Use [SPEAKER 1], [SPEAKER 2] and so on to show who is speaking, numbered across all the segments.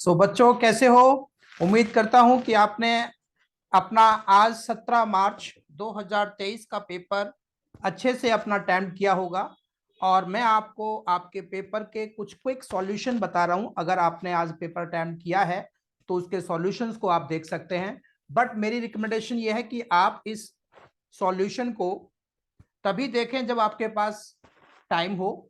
[SPEAKER 1] बच्चों कैसे हो। उम्मीद करता हूं कि आपने अपना आज 17 मार्च 2023 का पेपर अच्छे से अपना अटेम्प्ट किया होगा। और मैं आपको आपके पेपर के कुछ क्विक सॉल्यूशन बता रहा हूं। अगर आपने आज पेपर अटेम्प्ट किया है तो उसके सॉल्यूशंस को आप देख सकते हैं। बट मेरी रिकमेंडेशन ये है कि आप इस सॉल्यूशन को तभी देखें जब आपके पास टाइम हो।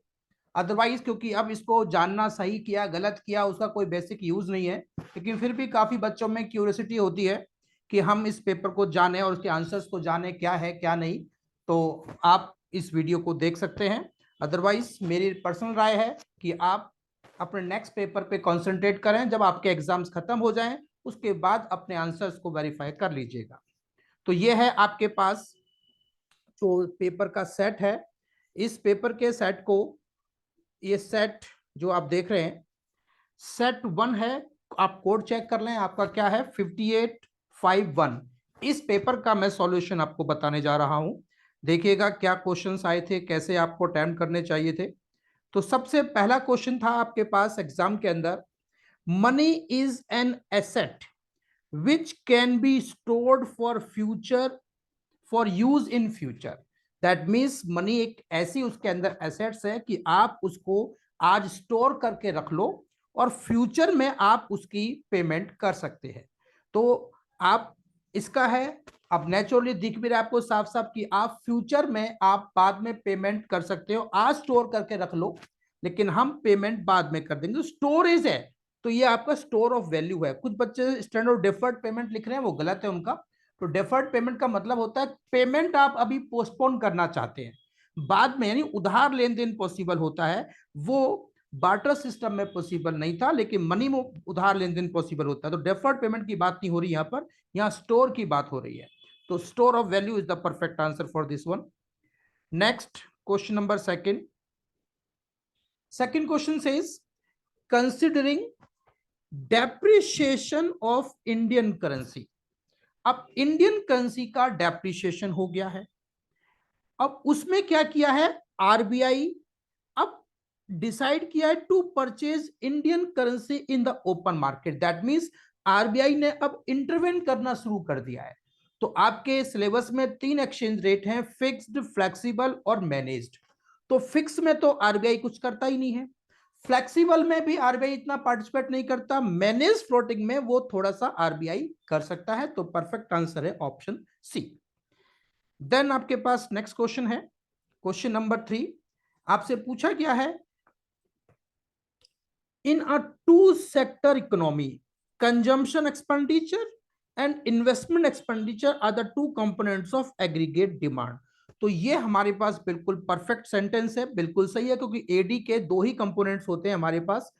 [SPEAKER 1] अदरवाइज क्योंकि अब इसको जानना सही किया गलत किया उसका कोई बेसिक यूज नहीं है। लेकिन फिर भी काफी बच्चों में क्यूरियोसिटी होती है कि हम इस पेपर को जाने और उसके आंसर्स को जाने, क्या है क्या नहीं। तो आप इस वीडियो को देख सकते हैं। अदरवाइज मेरी पर्सनल राय है कि आप अपने नेक्स्ट पेपर पे कंसंट्रेट करें। जब आपके एग्जाम्स खत्म हो जाएं उसके बाद अपने आंसर्स को वेरीफाई कर लीजिएगा। तो ये है आपके पास जो पेपर का सेट है। इस पेपर के सेट को, ये सेट जो आप देख रहे हैं सेट 1 है। आप कोड चेक कर लें, आपका क्या है 5851। इस पेपर का मैं सॉल्यूशन आपको बताने जा रहा हूं। देखिएगा क्या क्वेश्चंस आए थे, कैसे आपको अटेम्प्ट करने चाहिए थे। तो सबसे पहला क्वेश्चन था आपके पास एग्जाम के अंदर, money is an asset which can be stored for future, for use in future. That means money एक ऐसी उसके अंदर एसेट्स है कि आप उसको आज स्टोर करके रख लो और फ्यूचर में आप उसकी पेमेंट कर सकते हैं। तो आप इसका है, अब नेचुरली दिख भी रहा है आपको साफ साफ कि आप फ्यूचर में आप बाद में पेमेंट कर सकते हो। आज स्टोर करके रख लो लेकिन हम पेमेंट बाद में कर देंगे। तो स्टोरेज है तो ये आपका स्टोर ऑफ वैल्यू है। कुछ बच्चे स्टैंडर्ड डिफर्ड पेमेंट लिख रहे हैं, वो गलत है उनका। तो डेफर्ड पेमेंट का मतलब होता है पेमेंट आप अभी पोस्टपोन करना चाहते हैं बाद में, यानी उधार लेन देन पॉसिबल होता है। वो बार्टर सिस्टम में पॉसिबल नहीं था लेकिन मनी में उधार लेन देन पॉसिबल होता है। तो डेफर्ड पेमेंट की बात नहीं हो रही यहां पर, यहां स्टोर की बात हो रही है। तो store of value is the perfect answer for this one. Next question number second. Second question says considering depreciation of Indian currency. अब इंडियन करेंसी का डेप्रिसिएशन हो गया है। अब उसमें क्या किया है आरबीआई, अब डिसाइड किया है to purchase Indian currency in the open market. That means RBI ने अब इंटरवेन करना शुरू कर दिया है। तो आपके सिलेबस में 3 एक्सचेंज रेट हैं, फिक्स्ड, फ्लेक्सिबल और मैनेज्ड। तो फिक्स में तो आरबीआई कुछ करता ही नहीं है, फ्लेक्सिबल में भी आरबीआई इतना पार्टिसिपेट नहीं करता, मैनेज फ्लोटिंग में वो थोड़ा सा आरबीआई कर सकता है। तो परफेक्ट आंसर है ऑप्शन सी। देन आपके पास नेक्स्ट क्वेश्चन है, क्वेश्चन नंबर 3। आपसे पूछा गया है in a two sector economy consumption expenditure and investment expenditure are the two components of aggregate demand. तो ये हमारे पास बिल्कुल परफेक्ट सेंटेंस है, बिल्कुल सही है क्योंकि एडी के 2 ही कंपोनेंट्स होते हैं हमारे पास।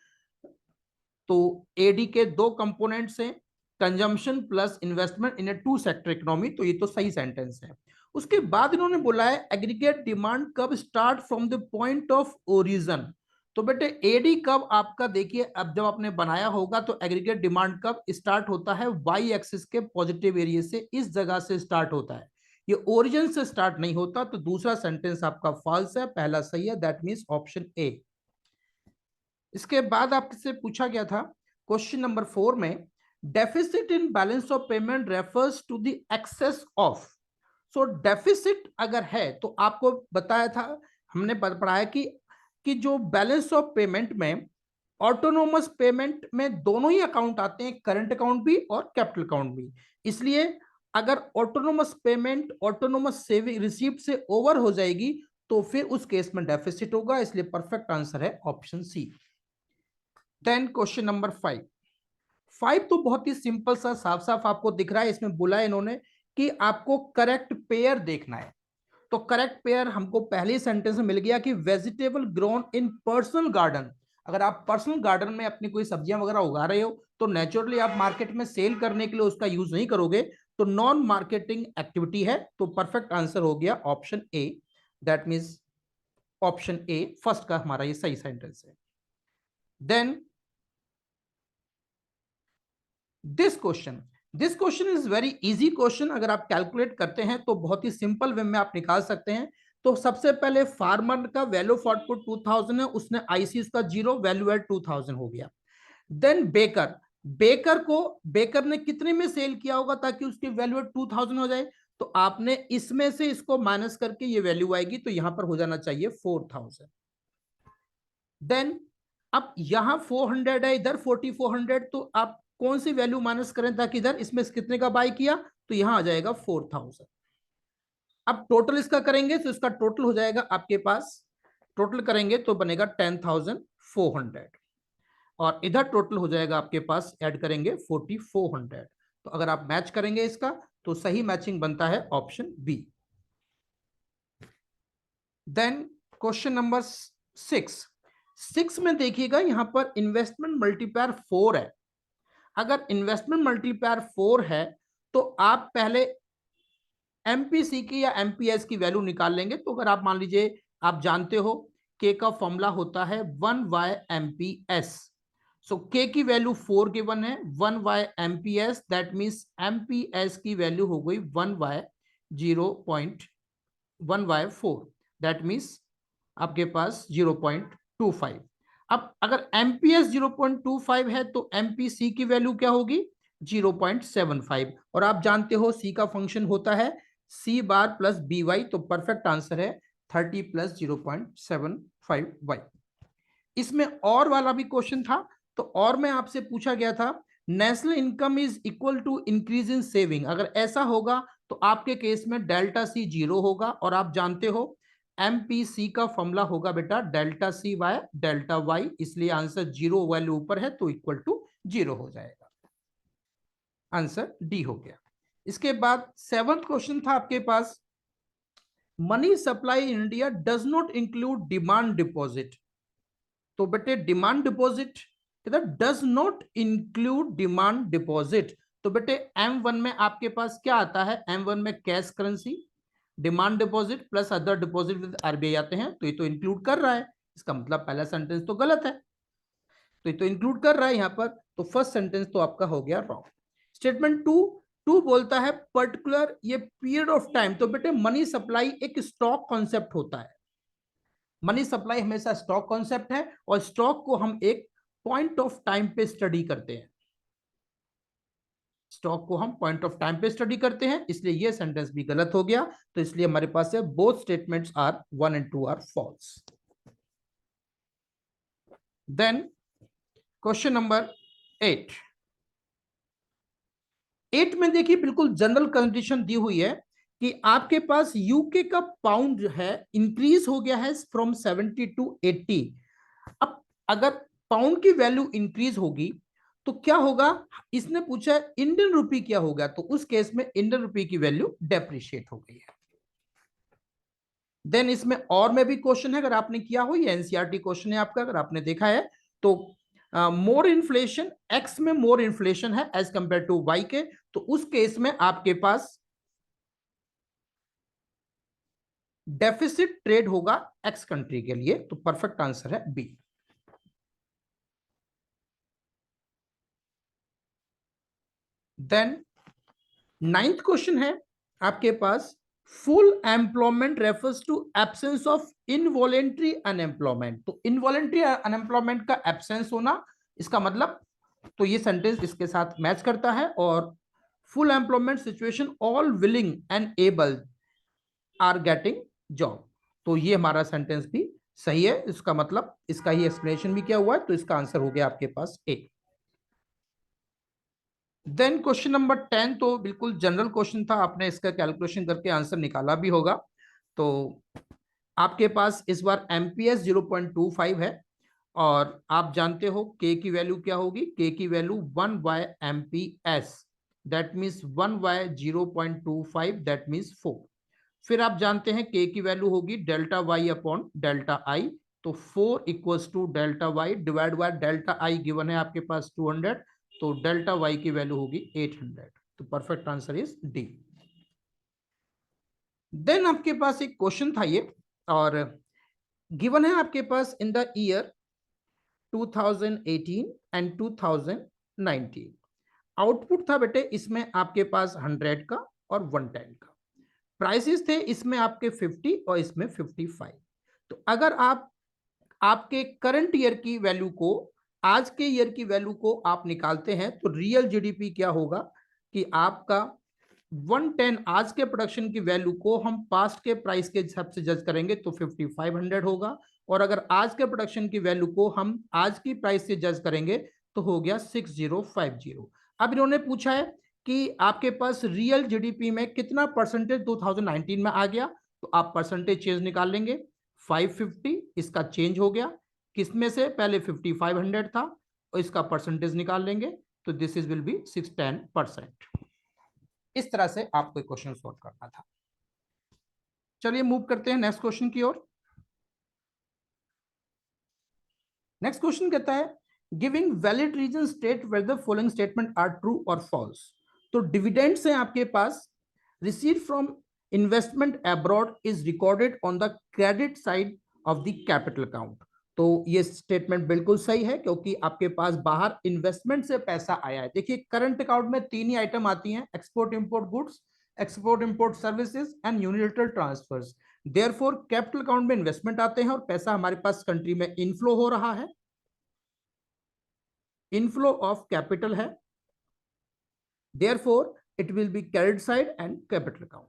[SPEAKER 1] तो एडी के 2 कंपोनेंट्स हैं, consumption plus investment in a two sector economy. तो ये तो सही सेंटेंस है। उसके बाद इन्होंने बोला है एग्रीगेट डिमांड कब start from the point of origin. तो बेटे एडी कब आपका, देखिए अब जब आपने बनाया होगा तो एग्रीगेट डिमांड कब स्टार्ट होता है, वाई एक्सिस के पॉजिटिव एरिया से, इस जगह से स्टार्ट होता है, ये ओरिजिन से स्टार्ट नहीं होता। तो दूसरा सेंटेंस आपका फॉल्स है, पहला सही है, दैट मींस ऑप्शन ए। इसके बाद आपसे पूछा गया था क्वेश्चन नंबर 4 में, deficit in balance of payment refers to the excess of. So deficit अगर है तो आपको बताया था, हमने पढ़ाया कि जो बैलेंस ऑफ पेमेंट में ऑटोनोमस पेमेंट में दोनों ही अकाउंट आते हैं, करंट अकाउंट भी और कैपिटल अकाउंट भी। इसलिए अगर autonomous payment autonomous saving receipt से ओवर हो जाएगी तो फिर उस केस में डेफिसिट होगा। इसलिए परफेक्ट आंसर है option C. Then question number 5 तो बहुत ही सिंपल सा, साफ साफ आपको दिख रहा है। इसमें बोला है इन्होंने कि आपको करेक्ट पेयर देखना है। तो करेक्ट पेयर हमको पहले सेंटेंस में मिल गया कि vegetable grown in personal garden. अगर आप पर्सनल गार्डन में अपनी कोई सब्जियां वगैरह उगा रहे हो तो नेचुरली आप मार्केट में सेल करने के लिए उसका यूज नहीं करोगे, तो नॉन मार्केटिंग एक्टिविटी है। तो परफेक्ट आंसर हो गया option A, that means option A first का हमारा ये सही सेंटेंस है। Then this question is very easy question. अगर आप कैलकुलेट करते हैं तो बहुत ही सिंपल वे में आप निकाल सकते हैं। तो सबसे पहले फार्मर का वैल्यू ऑफ आउटपुट 2000 है, उसने आईसी का 0, वैल्यू एड 2000 हो गया। देन बेकर ने कितने में सेल किया होगा ताकि उसकी वैल्यू 2000 हो जाए, तो आपने इसमें से इसको माइनस करके ये वैल्यू आएगी, तो यहां पर हो जाना चाहिए 4000। देन अब यहां 400 है, इधर 4400, तो आप कौन सी वैल्यू माइनस करें ताकि इधर इसमें कितने का बाय किया, तो यहां आ जाएगा 4000। अब टोटल इसका करेंगे तो इसका टोटल हो जाएगा आपके पास, टोटल करेंगे तो बनेगा 10400, और इधर टोटल हो जाएगा आपके पास, ऐड करेंगे 4400। तो अगर आप मैच करेंगे इसका तो सही मैचिंग बनता है option B. Then question number 6 में देखिएगा, यहां पर इन्वेस्टमेंट मल्टीप्लायर 4 है। अगर इन्वेस्टमेंट मल्टीप्लायर 4 है तो आप पहले एमपीसी की या एमपीएस की वैल्यू निकाल लेंगे। तो अगर आप मान लीजिए, आप जानते हो के का फॉर्मूला होता है 1y एमपीएस, सो के की वैल्यू 4 गिवन है, 1y MPS, that means MPS की वैल्यू हो गई 1y 0.1y4, दैट मींस आपके पास 0.25। अब अगर एमपीएस 0.25 है तो एमपीसी की वैल्यू क्या होगी, 0.75, और आप जानते हो सी का फंक्शन होता है सी बार प्लस बी वाई, तो परफेक्ट आंसर है 30 प्लस 0.75 वाई। इसमें और वाला भी क्वेश्चन था, तो और में आपसे पूछा गया था national income is equal to increase in saving. अगर ऐसा होगा तो आपके केस में डेल्टा सी 0 होगा, और आप जानते हो एमपीसी का फॉर्मूला होगा बेटा delta C Y delta Y, इसलिए आंसर 0 वैल्यू ऊपर है तो इक्वल टू 0 हो जाएगा, आंसर डी हो गया। इसके बाद 7th क्वेश्चन था आपके पास, money supply in India does not include demand deposit. तो बेटे डिमांड डिपॉजिट इधर does not include demand deposit, तो बेटे M1 में आपके पास क्या आता है, M1 में cash currency, demand deposit plus other deposit with RBI आते हैं, तो ये तो इंक्लूड कर रहा है, इसका मतलब पहला सेंटेंस तो गलत है, तो ये तो इंक्लूड कर रहा है यहां पर, तो फर्स्ट सेंटेंस तो आपका हो गया रॉन्ग। स्टेटमेंट टू बोलता है पर्टिकुलर ये पीरियड ऑफ टाइम, तो बेटे मनी सप्लाई एक स्टॉक कॉन्सेप्ट होता है, मनी सप्लाई हमेशा स्टॉक कॉन्सेप्ट है, और स्टॉक को हम एक पॉइंट ऑफ टाइम पे स्टडी करते हैं, स्टॉक को हम पॉइंट ऑफ टाइम पे स्टडी करते हैं, इसलिए ये सेंटेंस भी गलत हो गया। तो इसलिए हमारे पास है both statements are 1 and 2 are false. Then question number 8 में देखिए बिल्कुल जनरल कंडीशन दी हुई है कि आपके पास यूके का पाउंड है इंक्रीज हो गया है फ्रॉम 70 to 80। अब अगर पाउंड की वैल्यू इंक्रीज होगी तो क्या होगा, इसने पूछा इंडियन रुपी क्या होगा, तो उस केस में इंडियन रुपी की वैल्यू डेप्रिशिएट हो गई है। देन इसमें और में भी क्वेश्चन है, अगर आपने किया हो, ये एनसीईआरटी क्वेश्चन है आपका, अगर आपने देखा है तो मोर इन्फ्लेशन, एक्स में मोर इन्फ्लेशन है एज कंपेयर टू वाई के, तो उस केस में आपके पास डेफिसिट ट्रेड होगा एक्स कंट्री के लिए, तो परफेक्ट आंसर है बी। देन 9th क्वेश्चन है आपके पास, full employment refers to absence of involuntary unemployment. तो इनवॉलेंट्री अनएम्प्लॉयमेंट का एब्सेंस होना, इसका मतलब, तो ये सेंटेंस इसके साथ मैच करता है, और full employment situation all willing and able are getting job, तो ये हमारा सेंटेंस भी सही है, इसका मतलब इसका ही एक्सप्लेनेशन भी किया हुआ है, तो इसका आंसर हो गया आपके पास ए। देन क्वेश्चन नंबर 10 तो बिल्कुल जनरल क्वेश्चन था, आपने इसका कैलकुलेशन करके आंसर निकाला भी होगा। तो आपके पास इस बार एमपीएस 0.25 है, और आप जानते हो के की वैल्यू क्या होगी, के की value 1y MPS, that means 1y 0.25, that means 4। फिर आप जानते हैं के की वैल्यू होगी delta Y upon delta I, तो 4 equals to delta Y divide by delta I given है आपके पास 200, तो डेल्टा वाई की वैल्यू होगी 800, तो perfect answer is D. Then आपके पास एक क्वेश्चन था ये, और गिवन है आपके पास in the year 2018 and 2019, output था बेटे इसमें आपके पास 100 का और 110 का, प्राइसेस थे इसमें आपके 50 और इसमें 55। तो अगर आप आपके करंट ईयर की वैल्यू को आज के ईयर की वैल्यू को आप निकालते हैं तो रियल जीडीपी क्या होगा कि आपका 110 आज के प्रोडक्शन की वैल्यू को हम पास्ट के प्राइस के हिसाब से जज करेंगे तो 5500 होगा, और अगर आज के प्रोडक्शन की वैल्यू को हम आज की प्राइस से जज करेंगे तो हो गया 6050। अब इन्होंने पूछा है कि आपके पास रियल जीडीपी में कितना परसेंटेज 2019 में आ गया, तो आप परसेंटेज चेंज निकाल लेंगे। 550 इसका चेंज हो गया, किसमें से पहले 5500 था, और इसका परसेंटेज निकाल लेंगे तो दिस इज विल बी 610%। इस तरह से आपको क्वेश्चन सॉल्व करना था। चलिए मूव करते हैं नेक्स्ट क्वेश्चन की ओर। नेक्स्ट क्वेश्चन कहता है giving valid reason state whether following statement are true और फॉल्स। तो डिविडेंड्स हैं आपके पास, receive from investment abroad is recorded on the credit side of the capital account. तो ये स्टेटमेंट बिल्कुल सही है क्योंकि आपके पास बाहर इन्वेस्टमेंट से पैसा आया है। देखिए करंट अकाउंट में तीन ही आइटम आती हैं, export import goods, export import services and unilateral transfers. Therefore capital account में इन्वेस्टमेंट आते हैं और पैसा हमारे पास कंट्री में इनफ्लो हो रहा है, इनफ्लो ऑफ कैपिटल है, therefore it will be credit side and capital account.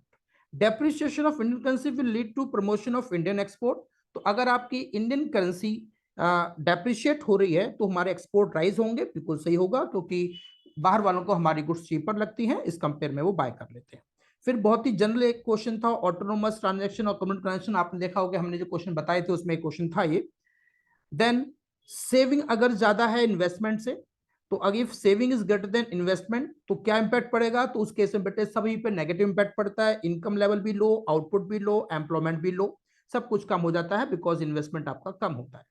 [SPEAKER 1] Depreciation of Indian currency will lead to promotion of Indian export. तो अगर आपकी इंडियन करेंसी डेप्रिशिएट हो रही है तो हमारे एक्सपोर्ट राइज होंगे, बिल्कुल सही होगा क्योंकि बाहर वालों को हमारी गुड्स चीपर लगती हैं, इस कंपेयर में वो बाय कर लेते हैं। फिर बहुत ही जनरल एक क्वेश्चन था ऑटोनोमस ट्रांजैक्शन और कम्युनिटी ट्रांजैक्शन, आपने देखा होगा हमने जो क्वेश्चन बताए थे उसमें एक क्वेश्चन था ये। देन सेविंग अगर ज्यादा है इन्वेस्टमेंट से, तो अगर saving is greater than investment तो क्या इंपैक्ट पड़ेगा, तो उस केस में बेटे सभी पे नेगेटिव इंपैक्ट पड़ता है, इनकम लेवल भी लो, आउटपुट भी लो, एम्प्लॉयमेंट भी लो, सब कुछ कम हो जाता है बिकॉज इन्वेस्टमेंट आपका कम होता है।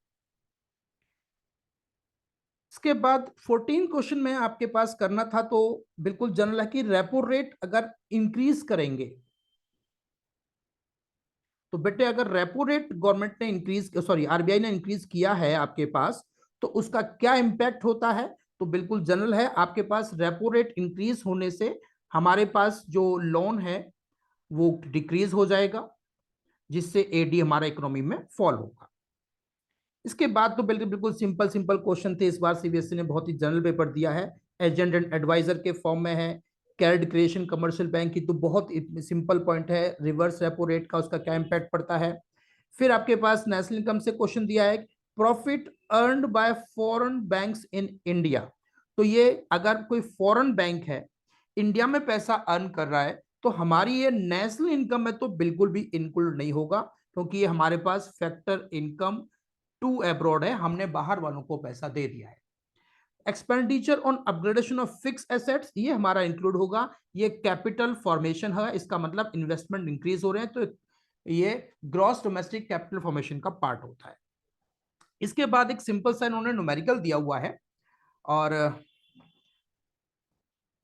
[SPEAKER 1] इसके बाद 14 क्वेश्चन में आपके पास करना था तो बिल्कुल जनरल है कि रेपो रेट अगर इंक्रीज करेंगे तो बेटे अगर रेपो रेट गवर्नमेंट ने इंक्रीज सॉरी आरबीआई ने इंक्रीज किया है आपके पास तो उसका क्या इंपैक्ट होता है, तो बिल्कुल जनरल है आपके पास रेपो रेट इंक्रीज होने से हमारे पास जो लोन है वो डिक्रीज हो जाएगा जिससे एडी हमारा इकोनॉमी में फॉल होगा। इसके बाद तो बिल्कुल बिल्कुल सिंपल सिंपल क्वेश्चन थे, इस बार सीबीएसई ने बहुत ही जनरल पेपर दिया है, एजेंट एंड एडवाइजर के फॉर्म में है, कैरिड क्रिएशन कमर्शियल बैंक की तो बहुत सिंपल पॉइंट है, रिवर्स रेपो रेट का उसका क्या इंपैक्ट पड़ता है। फिर आपके पास नेशनल इनकम से क्वेश्चन दिया है profit earned bye foreign banks in India. तो ये अगर कोई फॉरेन बैंक है इंडिया में पैसा अर्न कर रहा है तो हमारी ये नेशनल इनकम में तो बिल्कुल भी इंक्लूड नहीं होगा क्योंकि ये हमारे पास फैक्टर इनकम टू अब्रॉड है, हमने बाहर वालों को पैसा दे दिया है। Expenditure on upgradation of fix assets ये हमारा इंक्लूड होगा, ये कैपिटल फॉर्मेशन है, इसका मतलब इन्वेस्टमेंट इंक्रीज हो रहे हैं तो ये ग्रॉस डोमेस्टिक कैपिटल फॉर्मेशन का पार्ट होता है। इसके बाद एक सिंपल सा इन्होंने न्यूमेरिकल दिया हुआ है और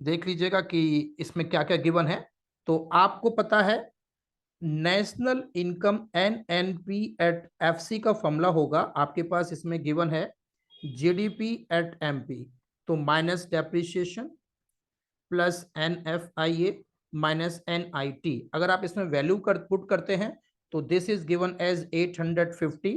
[SPEAKER 1] देख लीजिएगा कि इसमें क्या क्या गिवन है। तो आपको पता है national income NNP at FC का फॉर्मूला होगा आपके पास, इसमें गिवन है जीडीपी एट एमपी, तो minus depreciation plus NFIA minus NIT. अगर आप इसमें वैल्यू पुट करते हैं तो this is given as 850,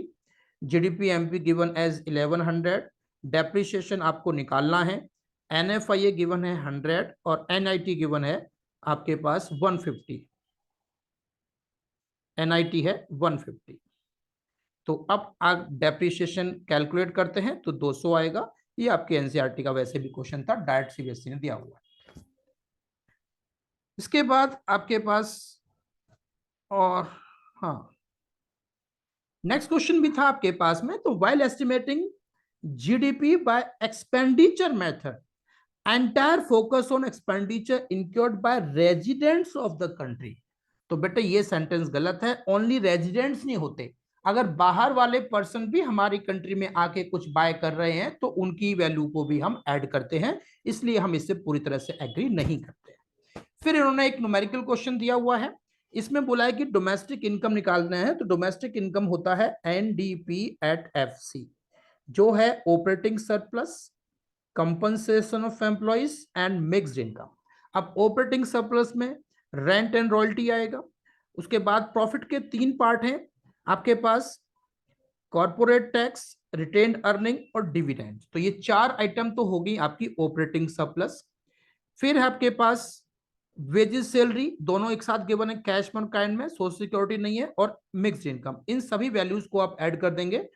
[SPEAKER 1] GDP MP given as 1100, depreciation आपको निकालना है, एनएफआईए गिवन है 100 और एनआईटी गिवन है आपके पास 150, एनआईटी है 150। तो अब आप डेप्रिसिएशन कैलकुलेट करते हैं तो 200 आएगा, ये आपके एनसीईआरटी का वैसे भी क्वेश्चन था, डायरेक्ट सीबीएसई ने दिया हुआ है। इसके बाद आपके पास और हाँ नेक्स्ट क्वेश्चन भी था आपके पास में, तो while estimating GDP by expenditure method entire focus on expenditure incurred by residents of the country. तो बेटे ये सेंटेंस गलत है, ओनली रेजिडेंट्स नहीं होते, अगर बाहर वाले पर्सन भी हमारी कंट्री में आके कुछ बाय कर रहे हैं तो उनकी वैल्यू को भी हम ऐड करते हैं, इसलिए हम इससे पूरी तरह से एग्री नहीं करते। फिर इन्होंने एक न्यूमेरिकल क्वेश्चन दिया हुआ है, इसमें बोला है कि डोमेस्टिक इनकम निकालना है, तो डोमेस्टिक इनकम होता है एनडीपी एट एफसी, जो है operating surplus, compensation of employees and mixed income. अब ऑपरेटिंग सरप्लस में रेंट एंड रॉयल्टी आएगा, उसके बाद प्रॉफिट के तीन पार्ट हैं आपके पास, कॉर्पोरेट टैक्स, रिटेन्ड अर्निंग और डिविडेंड। तो ये 4 आइटम तो होगी आपकी ऑपरेटिंग सरप्लस। फिर है आपके पास वेजेस सैलरी, दोनों एक साथ गिवन है कैश वन काइंड में, सोशल सिक्योरिटी नहीं है, और मिक्स्ड इनकम। इन सभी वैल्यूज को आप ऐड कर देंगे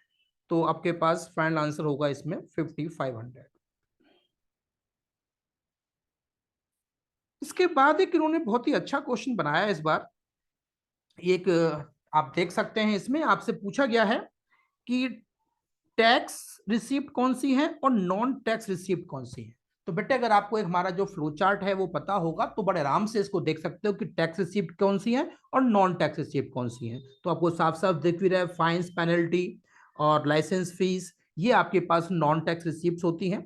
[SPEAKER 1] तो आपके पास फाइनल आंसर होगा इसमें 5500। इसके बाद एक इन्होंने बहुत ही अच्छा क्वेश्चन बनाया इस बार। एक आप देख सकते हैं इसमें आपसे पूछा गया है कि टैक्स रिसीप्ट कौन सी है और नॉन टैक्स रिसीप्ट कौन सी है। तो बेटे अगर आपको एक हमारा जो फ्लो चार्ट है वो पता होगा तो बड़े आराम से इसको देख सकते हो कि टैक्स रिसीप्ट कौन सी है और नॉन टैक्स रिसीप्ट कौन सी है। तो आपको साफ साफ दिख भी रहा है, फाइन्स, पेनल्टी और लाइसेंस फीस, ये आपके पास नॉन टैक्स रिसीप्ट होती हैं।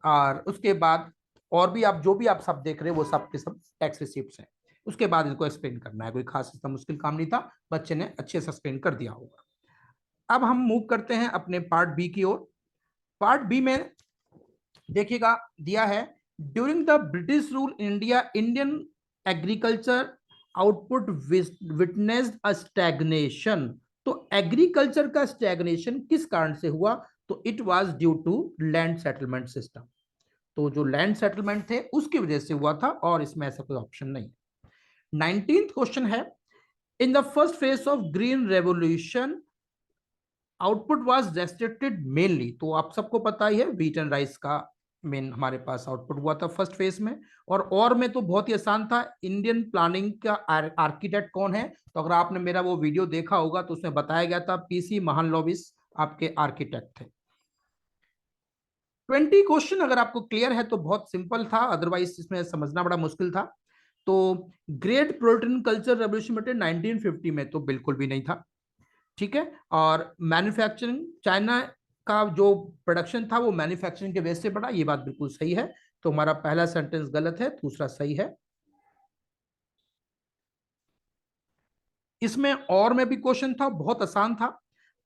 [SPEAKER 1] और उसके बाद और भी आप जो भी आप सब देख रहे हैं वो सब के सब टैक्स रिसीप्ट हैं। उसके बाद इनको एक्सप्लेन करना है, कोई खास इतना मुश्किल काम नहीं था, बच्चे ने अच्छे से एक्सप्लेन कर दिया होगा। अब हम मूव करते हैं अपने पार्ट बी की ओर। पार्ट बी में देखिएगा दिया है, during the British rule India, Indian agriculture output witnessed a stagnation. तो एग्रीकल्चर का स्टैग्नेशन किस कारण से हुआ? तो it was due to land settlement system. तो जो लैंड सेटलमेंट थे उसकी वजह से हुआ था, और इसमें ऐसा कोई ऑप्शन नहीं। 19th क्वेश्चन है, in the first phase of green revolution output was restricted mainly. तो आप सबको पता ही है व्हीट एंड राइस का मेन हमारे पास आउटपुट हुआ था फर्स्ट फेज में। और में तो बहुत ही आसान था, इंडियन प्लानिंग का आर्किटेक्ट कौन है? तो अगर आपने मेरा वो वीडियो देखा होगा तो उसमें बताया गया था पीसी महालनोबिस आपके आर्किटेक्ट थे। 20 क्वेश्चन अगर आपको क्लियर है तो बहुत सिंपल था, अदरवाइज इसमें समझना बड़ा मुश्किल था। तो ग्रेट प्रोलेटारियन कल्चर रेवोल्यूशन बेटे 1950 में तो बिल्कुल भी नहीं था, ठीक है। और मैन्युफैक्चरिंग, चाइना का जो प्रोडक्शन था वो मैन्युफैक्चरिंग के बेस से बढ़ा, ये बात बिल्कुल सही है। तो हमारा पहला सेंटेंस गलत है, दूसरा सही है। इसमें और में भी क्वेश्चन था, बहुत आसान था।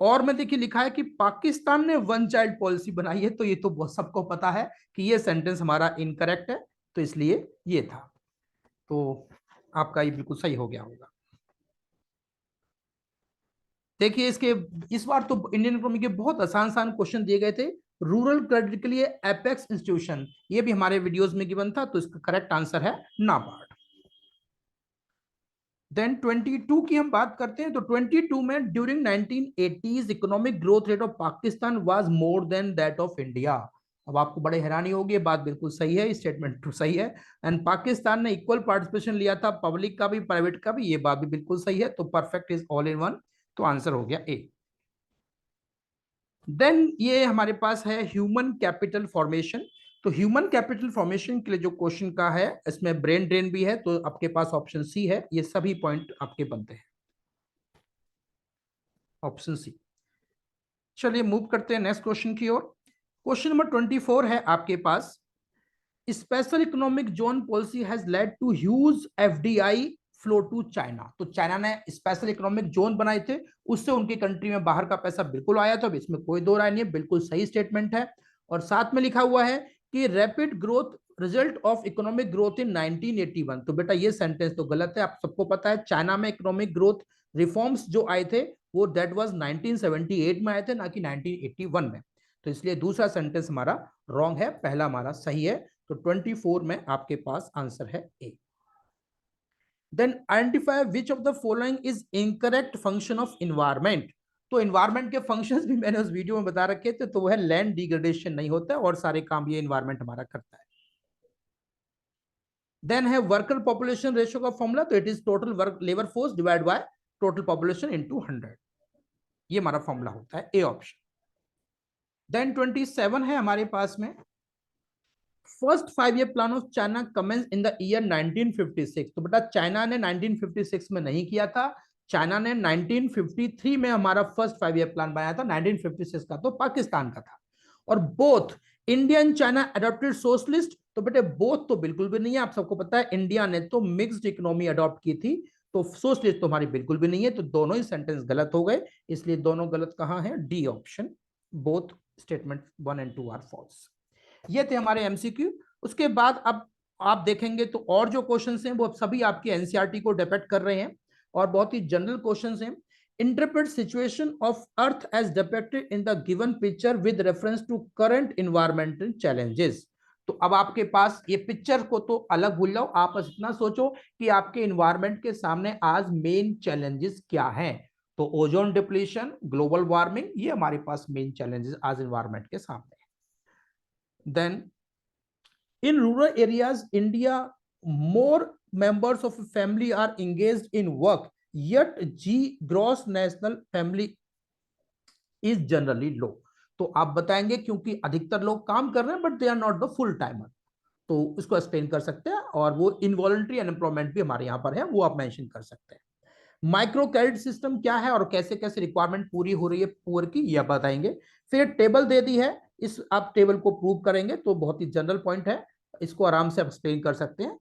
[SPEAKER 1] और में देखिए लिखा है कि पाकिस्तान ने वन चाइल्ड पॉलिसी बनाई है, तो ये तो बहुत सबको पता है कि ये सेंटेंस हमारा इनकरेक्ट है, तो इसलिए ये था। तो आपका ये बिल्कुल सही हो गया होगा। देखिए इसके इस बार तो इंडियन इकोनॉमी के बहुत आसान आसान क्वेश्चन दिए गए थे। रूरल क्रेडिट के लिए एपेक्स इंस्टीट्यूशन, ये भी हमारे वीडियोस में गिवन था, तो इसका करेक्ट आंसर है नाबार्ड। देन 22 की हम बात करते हैं, तो 22 में during 1980s economic growth rate of Pakistan was more than that of India. अब आपको बड़े हैरानी होगी, ये बात बिल्कुल सही है, स्टेटमेंट तो सही है। एंड पाकिस्तान ने इक्वल पार्टिसिपेशन लिया था, पब्लिक का भी प्राइवेट का भी, ये बात भी बिल्कुल सही है। तो perfect is all in one, तो आंसर हो गया ए। देन ये हमारे पास है ह्यूमन कैपिटल फॉर्मेशन। तो ह्यूमन कैपिटल फॉर्मेशन के लिए जो क्वेश्चन का है इसमें ब्रेन ड्रेन भी है, तो आपके पास ऑप्शन सी है, ये सभी पॉइंट आपके बनते हैं, ऑप्शन सी। चलिए मूव करते हैं नेक्स्ट क्वेश्चन की ओर। क्वेश्चन नंबर 24 है आपके पास, special economic zone policy has led to huge FDI flow to China. तो चाइना ने स्पेशल इकोनॉमिक जोन बनाए थे, उससे उनकी कंट्री में बाहर का पैसा बिल्कुल आया था, इसमें कोई दो राय नहीं है, बिल्कुल सही स्टेटमेंट है। और साथ में लिखा हुआ है कि rapid growth result of economic growth in 1981। तो बेटा ये सेंटेंस तो गलत है, आप सबको पता है चाइना में इकोनॉमिक ग्रोथ रिफॉर्म्स जो आए थे वो दैट वाज 1978 में आए थे, ना कि 1981 में। तो इसलिए दूसरा सेंटेंस हमारा रॉन्ग है, पहला हमारा सही है। तो 24 में आपके पास आंसर है A. Then identify which of the following is incorrect function of environment. तो इन्वायरमेंट के फंक्शंस भी मैंने उस वीडियो में बता रखे थे, तो वह लैंड डिग्रेडेशन नहीं होता है और सारे काम ये इन्वायरमेंट हमारा करता है। देन है वर्कर पॉपुलेशन रेशियो का फॉर्मूला, तो it is total work labour force divide by total population into 100, ये हमारा फॉर्मूला होता है, ए ऑप्शन। देन 27 है हमारे पास में, first 5 year plan of China commence in the year 1956। तो बेटा चाइना ने 1956 में नहीं किया था, चाइना ने 1953 में हमारा फर्स्ट 5 ईयर प्लान बनाया था, 1956 का तो पाकिस्तान का था। और both India and China adopted socialist. तो बेटे बोथ तो बिल्कुल भी नहीं है, आप सबको पता है इंडिया ने तो मिक्स्ड इकोनॉमी अडॉप्ट की थी, तो सोशलिस्ट तो हमारी बिल्कुल भी नहीं है। तो दोनों ही सेंटेंस गलत हो गए, इसलिए दोनों गलत कहां है? D option, both statement 1 and 2 are false. ये थे हमारे एमसीक्यू। उसके बाद अब आप देखेंगे तो और जो क्वेश्चंस हैं वो सभी आपकी एनसीईआरटी को डिपेंड कर रहे हैं और बहुत ही जनरल क्वेश्चंस हैं। interpret situation of earth as depicted in the given picture with reference to current environmental challenges। तो अब आपके पास ये पिक्चर को तो अलग भूल जाओ, आप बस इतना सोचो कि आपके इन्वायरमेंट के सामने आज मेन चैलेंजेस क्या हैं। तो ओजोन डिप्लीशन, ग्लोबल वार्मिंग, ये हमारे पास मेन चैलेंजेस आज इन्वायरमेंट के सामने है। Then in rural areas India more members of a family are engaged in work, yet G gross national family is generally low। तो आप बताएंगे क्योंकि अधिकतर लोग काम कर रहे हैं but they are not the full timer, तो इसको एक्सप्लेन कर सकते हैं। और वो इनवॉलंटरी अनएम्प्लॉयमेंट भी हमारे यहाँ पर है, वो आप मेंशन कर सकते हैं। माइक्रो क्रेडिट सिस्टम क्या है और कैसे कैसे रिक्वायरमेंट पूरी हो रही है पुअर की, यह बताएंगे। फिर टेबल दे दी है, इस आप टेबल को प्रूव करेंगे, तो बहुत ही जनरल पॉइंट है, इसको आराम से एक्सप्लेन कर सकते हैं।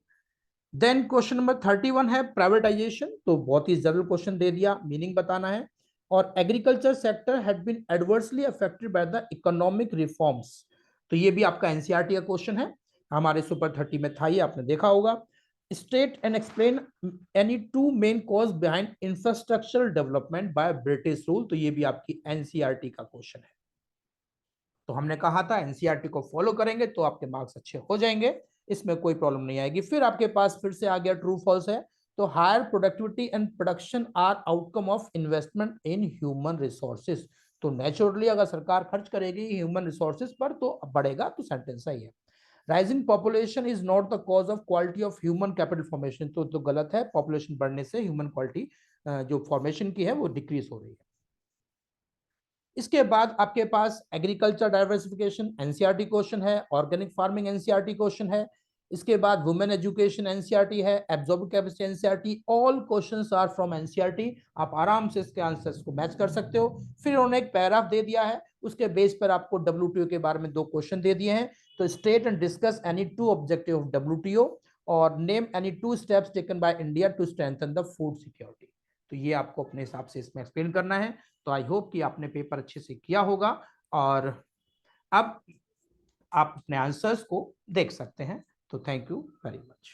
[SPEAKER 1] देन क्वेश्चन नंबर 31 है प्राइवेटाइजेशन, तो बहुत ही जनरल क्वेश्चन दे दिया, मीनिंग बताना है। और agriculture sector had been adversely affected by the economic reforms, तो ये भी आपका एनसीईआरटी का क्वेश्चन है, हमारे सुपर 30 में था, ये आपने देखा होगा। State and explain any two main cause behind infrastructural development by British rule, तो ये भी आपकी एनसीईआरटी का क्वेश्चन है। तो हमने कहा था एनसीईआरटी को फॉलो करेंगे तो आपके मार्क्स अच्छे हो जाएंगे, इसमें कोई प्रॉब्लम नहीं आएगी। फिर आपके पास फिर से आ गया ट्रू फॉल्स है, तो higher productivity and production are outcome of investment in human resources, तो नेचुरली अगर सरकार खर्च करेगी ह्यूमन रिसोर्सेज पर तो बढ़ेगा, तो सेंटेंस सही है। Rising population is not the cause of quality of human capital formation, तो गलत है, पॉपुलेशन बढ़ने से ह्यूमन क्वालिटी जो फॉर्मेशन की है वो डिक्रीज हो रही है। इसके बाद आपके पास एग्रीकल्चर डाइवर्सिफिकेशन एनसीईआरटी क्वेश्चन है, ऑर्गेनिक फार्मिंग एनसीईआरटी क्वेश्चन है, इसके बाद वुमेन एजुकेशन एनसीईआरटी है, absorbing capacity NCERT, all questions are from NCERT, आप आराम से इसके आंसर्स को मैच कर सकते हो। फिर उन्होंने एक पैराग्राफ दे दिया है, उसके बेस पर आपको डब्ल्यूटीओ के बारे में 2 क्वेश्चन दे दिए हैं, तो state and discuss any 2 objective of WTO और name any 2 steps taken by India to strengthen the food security, तो ये आपको अपने हिसाब से इसमें एक्सप्लेन करना है। तो आई होप कि आपने पेपर अच्छे से किया होगा और अब आप अपने आंसर्स को देख सकते हैं। तो थैंक यू वेरी मच।